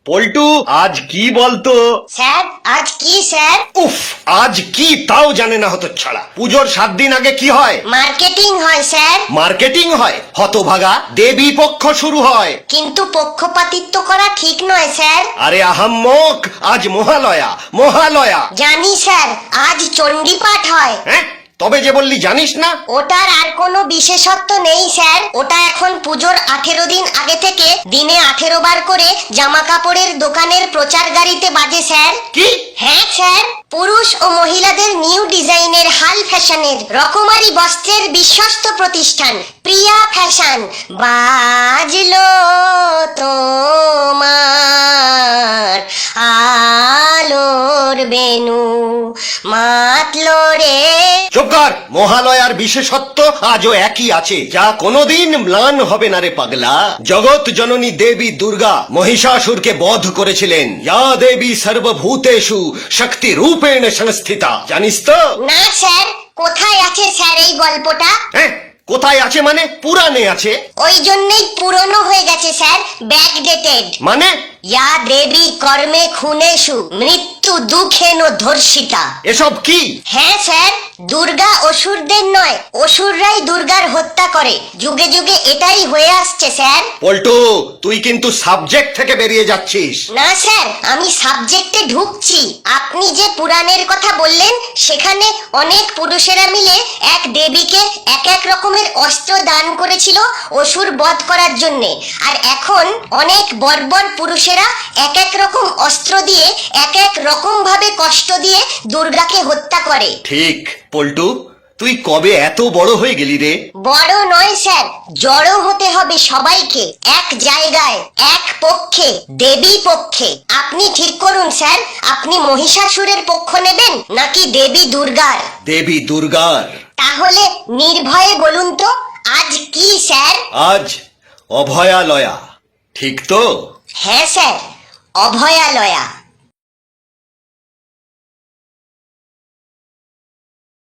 পল্টু আজ কি বলতো? স্যার আজ কি স্যার? উফ, আজ কি তাও জানে না হতো ছাড়া। পুজোর 7 দিন আগে কি হয়? মার্কেটিং হয় স্যার। মার্কেটিং হয়? হতভাগা, দেবী পক্ষ শুরু হয়। কিন্তু পক্ষপাতিত্ব করা ঠিক নয় স্যার। আরে আহাম্মক, আজ মহালয়া, মহালয়া। জানি স্যার, আজ চণ্ডী পাঠ হয়। হ্যাঁ, তবে যে বললি জানিস না। ওটার আর কোনো বিশেষত্ব নেই স্যার। ওটা এখন পুজোর 18 দিন আগে থেকে দিনে 18 বার করে জামা কাপড়ের দোকানের প্রচার গাড়িতে বাজে স্যার। কি? হ্যাঁ স্যার, পুরুষ ও মহিলাদের নিউ ডিজাইনের হাল ফ্যাশনের রকমারি বস্ত্রের বিশ্বস্ত প্রতিষ্ঠান প্রিয়া ফ্যাশন বাজলো তোমার আলোর বেনু মাতলো রে। চুপ কর। মহালয়ার বিশেষত্ব আজও একই আছে, যা কোনোদিন ম্লান হবে না রে পাগলা। জগৎ জননী দেবী দুর্গা মহিষাসুরকে বধ করেছিলেন। ইয়া দেবী সর্বভূতেষু শক্তি রূপেণ সংস্থিতা। জানিস তো? না স্যার, কোথায় আছে স্যার এই গল্পটা? হ্যাঁ, কোথায় আছে মানে? পুরাণে আছে। ওই জন্যই পুরনো হয়ে গেছে স্যার, ব্যাকডেটেড। মানে? ইয়া দেবী কর্মে খুনেষু মৃত্যু দুঃখেন ধর্ষিতা। এসব কি? হ্যাঁ স্যার, দুর্গা অসুরদের নয়, অসুররাই দুর্গার হত্যা করে। যুগে যুগে এটাই হয়ে আসছে স্যার। পল্টু, তুই কিন্তু সাবজেক্ট থেকে বেরিয়ে যাচ্ছিস। না স্যার, আমি সাবজেক্টে ঢুকছি। আপনি যে পুরাণের কথা বললেন, সেখানে অনেক পুরুষেরা মিলে এক দেবীকে এক এক রকমের অস্ত্র দান করেছিল অসুর বধ করার জন্যে। আর এখন অনেক বর্বর পুরুষেরা এক এক রকম অস্ত্র দিয়ে এক এক রকম ভাবে কষ্ট দিয়ে দুর্গাকে হত্যা করে। ঠিক। পল্টু, তুই কবে এত বড় হয়ে গেলি রে? বড় নয় স্যার, জড়ো হতে হবে সবাইকে, এক জায়গায়, এক পক্ষে, দেবী পক্ষে। আপনি ঠিক করুন স্যার, আপনি মহিষাসুরের পক্ষ নেবেন নাকি দেবী দুর্গার? দেবী দুর্গার। তাহলে নির্ভয়ে বলুন তো, আজ কি স্যার? আজ অভয়ালয়া, ঠিক তো? হ্যাঁ স্যার, অভয়ালয়া।